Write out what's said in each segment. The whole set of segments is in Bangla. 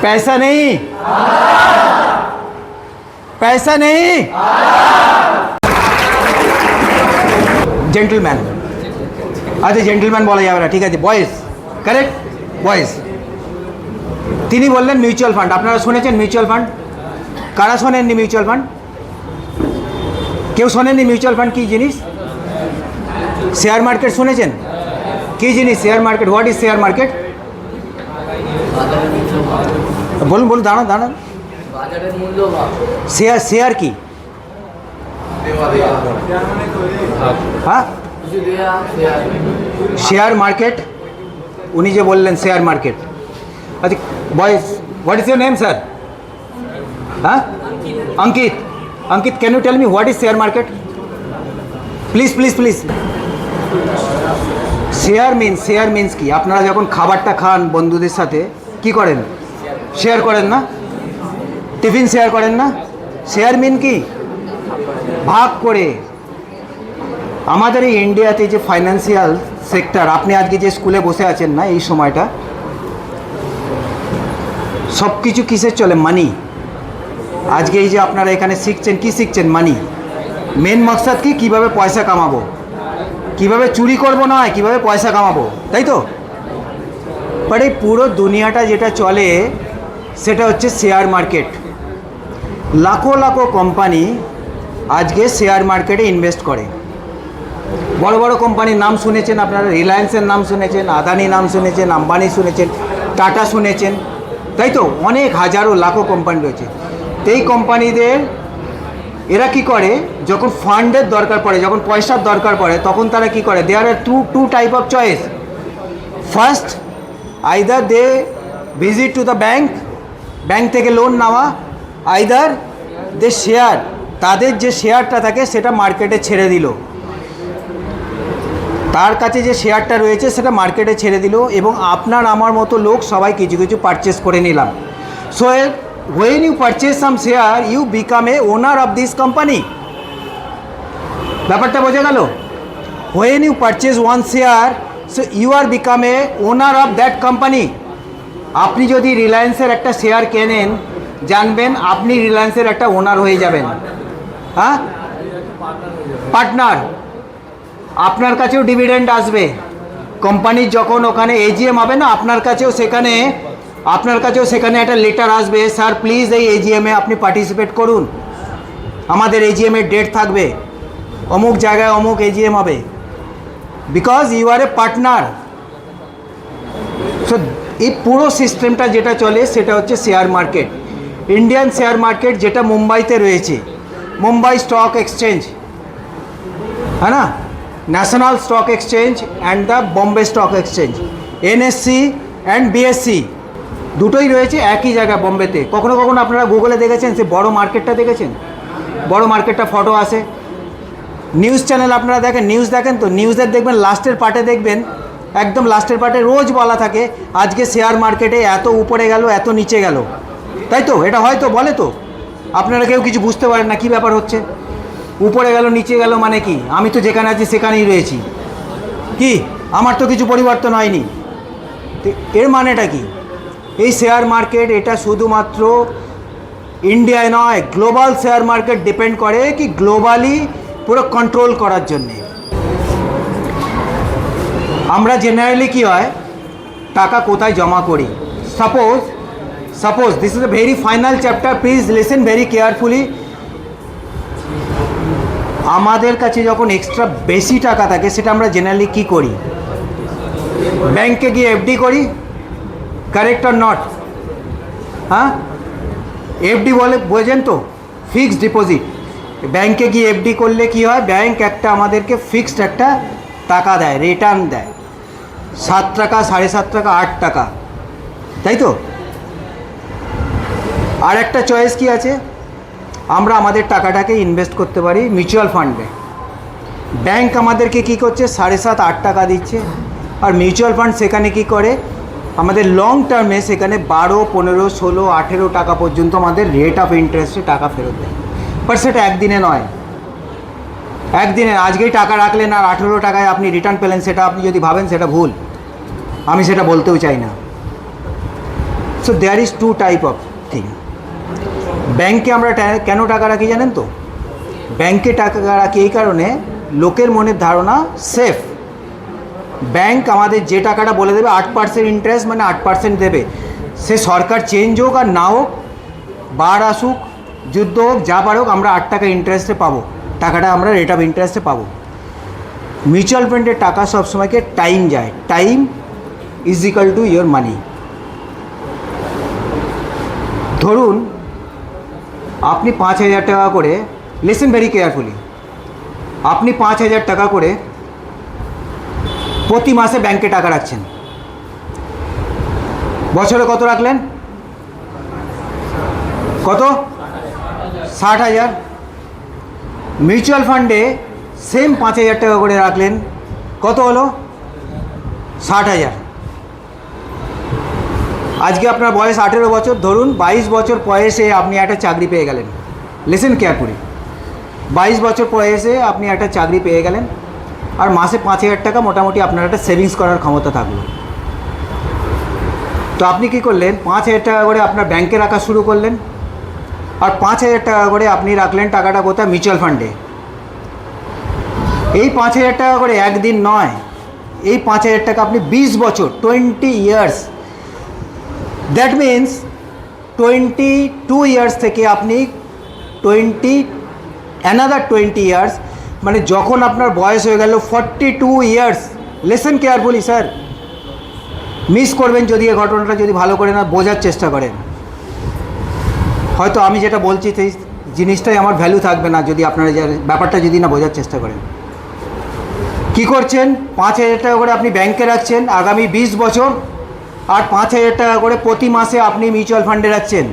पैसा नहीं, पैसा नहीं, জেন্টলম্যান। আচ্ছা জেন্টলম্যান বলা যাবে না, ঠিক আছে, বয়েজ, কারেক্ট, বয়েজ। তিনি বললেন মিউচুয়াল ফান্ড। আপনারা শুনেছেন মিউচুয়াল ফান্ড? কারা শোনেননি মিউচুয়াল ফান্ড? কেউ শোনেননি মিউচুয়াল ফান্ড কী জিনিস? শেয়ার মার্কেট শুনেছেন? কী জিনিস share market? What is share market? বলুন বলুন, দাঁড়ান দাঁড়ান। শেয়ার, শেয়ার কি? হ্যাঁ, শেয়ার মার্কেট, উনি যে বললেন শেয়ার মার্কেট। আচ্ছা boys, what is your name sir? হ্যাঁ, Ankit. Ankit, can you tell me what is share market? Please please please. Share means কি? আপনারা যখন খাবারটা খান বন্ধুদের সাথে কি করেন? শেয়ার করেন না? টিফিন শেয়ার করেন না? শেয়ার মিন কি? ভাগ করে। আমাদের এই ইন্ডিয়াতে যে ফাইন্যান্সিয়াল সেক্টর, আপনি আজকে যে স্কুলে বসে আছেন না, এই সময়টা সব কিছু কিসের চলে? মানি। আজকে এই যে আপনারা এখানে শিখছেন, কি শিখছেন? মানি। মেন মকসদ কি? কীভাবে পয়সা কামাবো, কীভাবে চুরি করবো নয়, কীভাবে পয়সা কামাবো, তাই তো? বাট এই পুরো দুনিয়াটা যেটা চলে সেটা হচ্ছে শেয়ার মার্কেট। লাখো লাখো কোম্পানি আজকে শেয়ার মার্কেটে ইনভেস্ট করে। বড় বড় কোম্পানির নাম শুনেছেন আপনারা, রিলায়েন্সের নাম শুনেছেন, আদানি নাম শুনেছেন, আম্বানি শুনেছেন, টাটা শুনেছেন, তাই তো? অনেক হাজারো লাখো কোম্পানি রয়েছে। তো এই কোম্পানিদের এরা কি করে, যখন ফান্ডের দরকার পড়ে, যখন পয়সার দরকার পড়ে, তখন তারা কি করে? There are two type of choice. First, either they visit to the bank, bank থেকে লোন নেওয়া, আইদার দে শেয়ার, তাদের যে শেয়ারটা থাকে সেটা মার্কেটে ছেড়ে দিল, তার কাছে যে শেয়ারটা রয়েছে সেটা মার্কেটে ছেড়ে দিল, এবং আপনার আমার মতো লোক সবাই কিছু কিছু পারচেস করে নিলাম। So when you purchase some share you become a owner of this company. ব্যাপারটা বোঝা গেল? when you purchase one share so you are become a owner of that company. আপনি যদি রিলায়েন্সের একটা শেয়ার কেনেন, জানবেন আপনি রিলায়েন্সের একটা ওনার হয়ে যাবেন। হ্যাঁ, পার্টনার। আপনার কাছেও ডিভিডেন্ড আসবে। কোম্পানির যখন ওখানে এজিএম হবে না, আপনার কাছেও সেখানে একটা লেটার আসবে, স্যার প্লিজ এই এজিএমে আপনি পার্টিসিপেট করুন, আমাদের এজিএমের ডেট থাকবে, অমুক জায়গায় অমুক এজিএম হবে, because you are a partner. So এই পুরো সিস্টেমটা যেটা চলে সেটা হচ্ছে share market. Indian share market যেটা মুম্বাইতে রয়েছে, মুম্বাই স্টক এক্সচেঞ্জ, হ্যাঁ না, national stock exchange and the Bombay stock exchange, NSC and BSC, দুটোই রয়েছে একই জায়গায় বম্বেতে। কখনো কখনো আপনারা গুগলে দেখেছেন সে বড় মার্কেটটা দেখেছেন? বড় মার্কেটটা ফটো আসে। নিউজ চ্যানেল আপনারা দেখেন, নিউজ দেখেন তো, নিউজের দেখবেন লাস্টের পার্টে, দেখবেন একদম লাস্টের পার্টে রোজ বলা থাকে আজকে শেয়ার মার্কেটে এত উপরে গেল, এত নিচে গেল, তাই তো? এটা হয়তো বলে তো, আপনারা কেউ কিছু বুঝতে পারেন না কী ব্যাপার হচ্ছে, উপরে গেল নিচে গেল মানে কি? আমি তো যেখানে আছি সেখানেই রয়েছি, কি আমার তো কিছু পরিবর্তন হয়নি। এর মানেটা কি? এই শেয়ার মার্কেট এটা শুধুমাত্র ইন্ডিয়ায় নয়, গ্লোবাল শেয়ার মার্কেট ডিপেন্ড করে কি গ্লোবালি পুরো কন্ট্রোল করার জন্যে। আমরা জেনারেলি কি হয়, টাকা কোথায় জমা করি? Suppose this is a very final chapter, please listen very carefully. আমাদের কাছে যখন এক্সট্রা বেশি টাকা থাকে সেটা আমরা জেনারেলি কি করি? ব্যাংকে গিয়ে এফডি করি, কারেক্ট অর নট? হ্যাঁ, এফডি বলে, বোঝেন তো, ফিক্সড ডিপোজিট। ব্যাংকে গিয়ে এফডি করলে কি হয়, ব্যাংক একটা আমাদেরকে ফিক্সড একটা টাকা দেয়, রিটার্ন দেয়, 7 টাকা, 7.5 টাকা, 8 টাকা, তাই তো? আর একটা চয়েস কি আছে, আমরা আমাদের টাকাটাকে ইনভেস্ট করতে পারি মিউচুয়াল ফান্ডে। ব্যাংক আমাদেরকে কি করছে, 7.5-8 টাকা দিচ্ছে, আর মিউচুয়াল ফান্ড সেখানে কি করে, আমাদের লং টার্মে সেখানে 12, 15, 16, 18 টাকা পর্যন্ত আমাদের রেট অফ ইন্টারেস্টে টাকা ফেরত দেয়। বাট সেটা একদিনে নয়, একদিনে আজকেই টাকা রাখলেন আর 18 টাকায় আপনি রিটার্ন পেলেন, সেটা আপনি যদি ভাবেন সেটা ভুল, আমি সেটা বলতেও চাই না। So there is two type of thing. ব্যাংকে আমরা কেন টাকা রাখি জানেন তো? ব্যাংকে টাকা রাখি এই কারণে, লোকের মনের ধারণা সেফ। ব্যাংক আমাদের যে টাকাটা বলে দেবে 8% ইন্টারেস্ট, মানে 8% দেবে। সে সরকার চেঞ্জ হোক আর না হোক, বার আসুক, যুদ্ধ হোক, যা পারুক, আমরা 8 টাকা ইন্টারেস্টে পাবো, টাকাটা আমরা রেট অফ ইন্টারেস্টে পাবো। মিউচুয়াল ফান্ডের টাকা সবসময়কে টাইম যায়, time is equal to your মানি। ধরুন আপনি 5,000 টাকা করে, লিসেন ভেরি কেয়ারফুলি, আপনি 5,000 টাকা করে প্রতি মাসে ব্যাংকে টাকা রাখছেন। বছরে কত রাখলেন? কত? 60,000। মিউচুয়াল ফান্ডে সেম 5,000 টাকা করে রাখলেন, কত হলো? 60,000। আজকে আপনার বয়স 18 বছর, ধরুন 22 বছর বয়সে আপনি একটা চাকরি পেয়ে গেলেন। লিসেন কেয়ারফুলি, 22 বছর বয়সে আপনি একটা চাকরি পেয়ে গেলেন, আর মাসে 5,000 টাকা মোটামুটি আপনার একটা সেভিংস করার ক্ষমতা থাকলো। তো আপনি কি করলেন? 5,000 টাকা করে আপনার ব্যাংকে রাখা শুরু করলেন, আর 5,000 টাকা করে আপনি রাখলেন টাকাটা কোথায়? মিউচুয়াল ফান্ডে। এই 5,000 টাকা করে একদিন নয়, এই 5,000 টাকা আপনি 20 বছর, 20 ইয়ার্স, দ্যাট মিন্স 22 ইয়ার্স থেকে আপনি 20 ইয়ার্স, মানে যখন আপনার বয়স হয়ে গেল 42 years. Listen carefully sir, miss করবেন যদি এই ঘটনাটা যদি ভালো করে না বোঝার চেষ্টা করেন। হয়তো আমি যেটা বলছি সেই জিনিসটাই আমার ভ্যালু থাকবে না যদি আপনারা ব্যাপারটা যদি না বোঝার চেষ্টা করেন। কি করছেন? 5,000 টাকা করে আপনি ব্যাংকে রাখছেন আগামী 20 বছর, আর 5,000 টাকা করে প্রতি মাসে আপনি মিউচুয়াল ফান্ডে রাখছেন।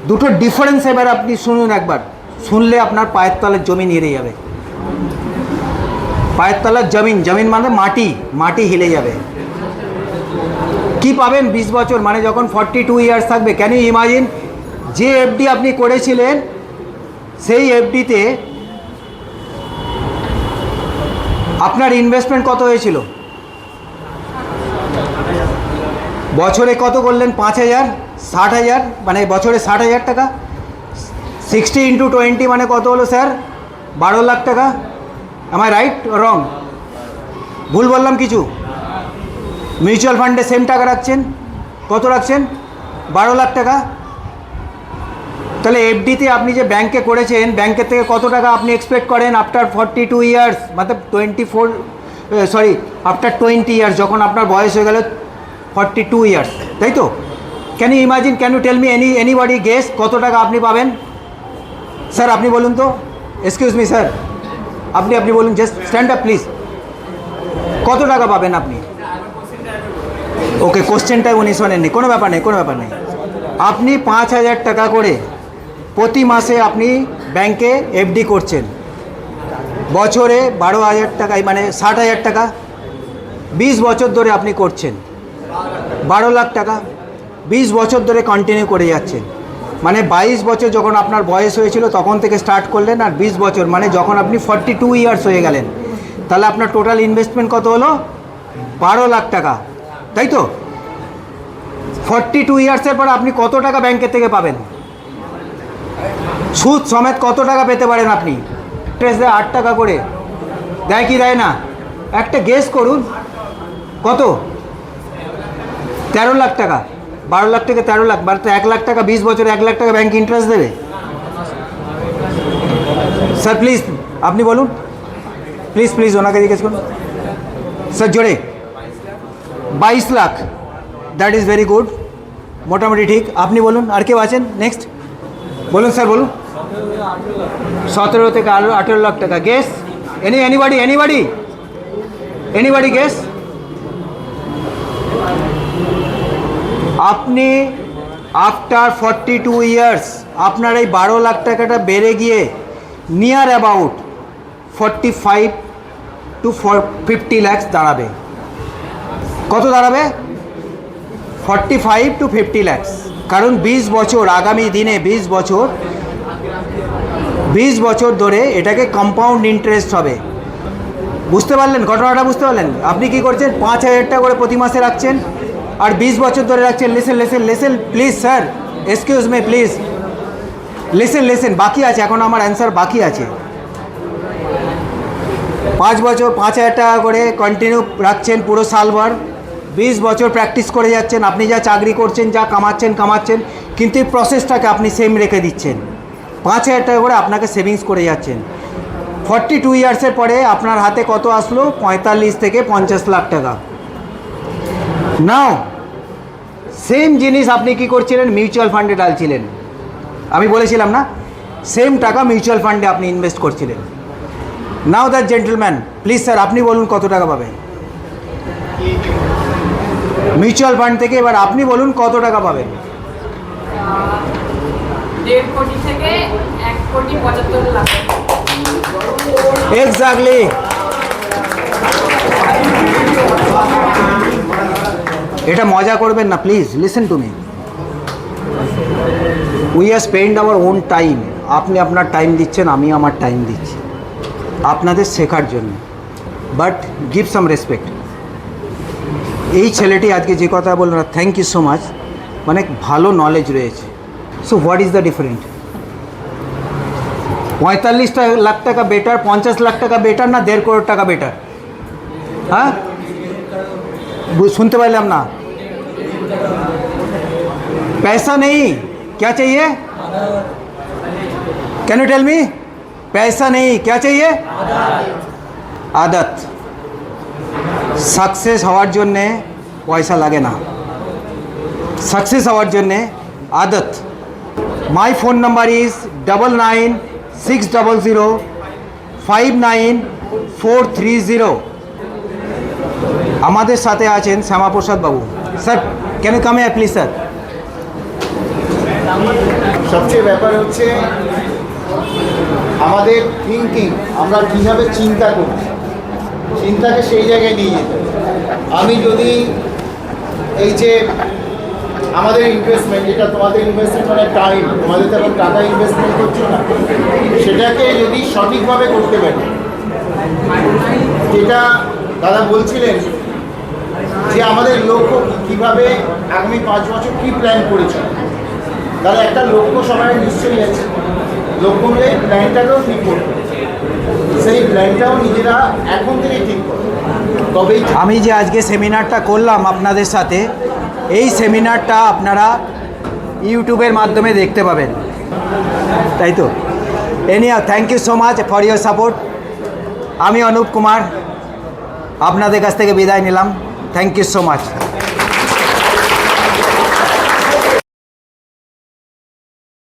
দুটো ডিফারেন্স এবার আপনি শুনুন একবার, শুনলে আপনার পায়ের তলার জমিন হিলে যাবে। পায়ের তলার জমিন, জমিন মানে মাটি, মাটি হিলে যাবে। কি পাবেন 20 বছর মানে যখন 42 ইয়ার্স থাকবে? Can you imagine? যে এফডি আপনি করেছিলেন সেই এফডিতে আপনার ইনভেস্টমেন্ট কত হয়েছিল? বছরে কত করলেন? 5,000, 60,000, মানে বছরে 60,000 টাকা। 60 × 20 মানে কত হলো স্যার? 12 লাখ টাকা। Am I right wrong? ভুল বললাম কিছু? মিউচুয়াল ফান্ডে সেম টাকা রাখছেন, কত রাখছেন? 12 লাখ টাকা। তাহলে এফডিতে আপনি যে ব্যাংকে করেছেন, ব্যাংকের থেকে কত টাকা আপনি এক্সপেক্ট করেন আফটার 42 ইয়ার্স, মানে আফটার 20 ইয়ার্স, যখন আপনার বয়স হয়ে গেল 42 ইয়ার্স, তাই তো? Can you imagine, can you tell me anybody guess কত টাকা আপনি পাবেন? স্যার আপনি বলুন তো, এক্সকিউজ মি স্যার, আপনি বলুন, জাস্ট স্ট্যান্ড আপ প্লিজ। কত টাকা পাবেন আপনি? ওকে, কোশ্চেনটাই উনি শোনেননি, কোনো ব্যাপার নেই, কোনো ব্যাপার নেই। আপনি 5,000 টাকা করে প্রতি মাসে আপনি ব্যাংকে এফডি করছেন, বছরে 12,000 টাকায় মানে 60,000 টাকা, 20 বছর ধরে আপনি করছেন, 12 লাখ টাকা, 20 বছর ধরে কন্টিনিউ করে যাচ্ছেন। মানে 22 বছর যখন আপনার বয়স হয়েছিল তখন থেকে স্টার্ট করলেন, আর 20 বছর মানে যখন আপনি 42 ইয়ার্স হয়ে গেলেন, তাহলে আপনার টোটাল ইনভেস্টমেন্ট কত হলো? 12 লাখ টাকা, তাই তো? 42 ইয়ার্সের পর আপনি কত টাকা ব্যাংকের থেকে পাবেন? সুদ সমেত কত টাকা পেতে পারেন আপনি? ইন্টারেস্ট দেয় 8 টাকা করে, দেয় কি দেয় না? একটা গেস করুন, কত? 13 লাখ টাকা। 12 লাখ থেকে 13 লাখ, মানে তো 1 লাখ টাকা, 20 বছরে 1 লাখ টাকা ব্যাংক ইন্টারেস্ট দেবে। স্যার প্লিজ আপনি বলুন, প্লিজ প্লিজ ওনাকে জিজ্ঞেস করুন স্যার, জোরে। 22 lakh, that is very good, মোটামুটি ঠিক। আপনি বলুন, আর কেউ আছেন? নেক্সট বলুন স্যার, বলুন। 17 থেকে 18 লাখ টাকা। গেস? Anybody guess? আপনি আফটার 42 ইয়ার্স আপনার এই 12 লাখ টাকাটা বেড়ে গিয়ে নিয়ার অ্যাবাউট 45 to 50 lakhs দাঁড়াবে। কত দাঁড়াবে? 45 to 50 lakhs। কারণ 20 বছর, আগামী দিনে 20 বছর ধরে এটাকে কম্পাউন্ড ইন্টারেস্ট হবে। বুঝতে পারলেন ঘটনাটা? বুঝতে পারলেন? আপনি কি করছেন? 5,000 টাকা করে প্রতি মাসে রাখছেন, আর 20 বছর ধরে রাখছেন। Listen please sir, excuse me please, listen বাকি আছে, এখন আমার অ্যান্সার বাকি আছে। 5 বছর 5,000 টাকা করে কন্টিনিউ রাখছেন পুরো সালভর, 20 বছর প্র্যাকটিস করে যাচ্ছেন। আপনি যা চাকরি করছেন, যা কামাচ্ছেন, কিন্তু এই প্রসেসটাকে আপনি সেম রেখে দিচ্ছেন। 5,000 টাকা করে আপনাকে সেভিংস করে যাচ্ছেন। 42 ইয়ার্সের পরে আপনার হাতে কত আসলো? 45 থেকে 50 লাখ টাকা। নাও সেম জিনিস আপনি কি করছিলেন? মিউচুয়াল ফান্ডে ডালছিলেন। আমি বলেছিলাম না, সেম টাকা মিউচুয়াল ফান্ডে আপনি ইনভেস্ট করছিলেন। Now that gentleman, please sir আপনি বলুন কত টাকা পাবেন মিউচুয়াল ফান্ড থেকে। এবার আপনি বলুন কত টাকা পাবেন। 1.5 কোটি থেকে 1,75,00,000। এক্স্যাক্টলি। এটা মজা করবেন না please, listen to me. We are spend our own time. আপনি আপনার টাইম দিচ্ছেন, আমি আমার টাইম দিচ্ছি আপনাদের শেখার জন্য, বাট গিভ সাম রেসপেক্ট। এই ছেলেটি আজকে যে কথা বলল না, থ্যাংক ইউ সো মাচ, মানে ভালো নলেজ রয়েছে। So what is the different? 45 lakh টাকা বেটার, 50 লাখ টাকা বেটার না 1.5 কোটি টাকা বেটার? হ্যাঁ, শুনতে পাইলাম না। पैसा नहीं, क्या चाहिए? Can you tell me? पैसा नहीं, क्या चाहिए? आदत। সাকসেস হওয়ার জন্যে পয়সা লাগে না, সাকসেস হওয়ার জন্যে আদত। My phone number is 9960059430। আমাদের সাথে আছেন Shyamaprasad babu. Sir can you come here please sir? সবচেয়ে ব্যাপার হচ্ছে আমাদের থিঙ্কিং, আমরা কীভাবে চিন্তা করি, চিন্তাকে সেই জায়গায় নিয়ে যেতে হবে। আমি যদি এই যে আমাদের ইনভেস্টমেন্ট, যেটা তোমাদের ইনভেস্টমেন্ট মানে টাইম, তোমাদের তেমন টাকা ইনভেস্টমেন্ট করছো না, সেটাকে যদি সঠিকভাবে করতে পারি, যেটা দাদা বলছিলেন যে আমাদের লক্ষ্য কীভাবে আগামী 5 বছর কী প্ল্যান করেছে, তাহলে একটা লক্ষ্য সবাই নিশ্চয়ই আছে। লক্ষ্য হলে প্ল্যানটাকেও ঠিক করবে, সেই প্ল্যানটাও নিজেরা এখন থেকে ঠিক করবে, তবেই। আমি যে আজকে সেমিনারটা করলাম আপনাদের সাথে, এই সেমিনারটা আপনারা ইউটিউবের মাধ্যমে দেখতে পাবেন, তাই তো? Anyhow thank you so much for your support. আমি অনুপ কুমার আপনাদের কাছ থেকে বিদায় নিলাম। Thank you so much.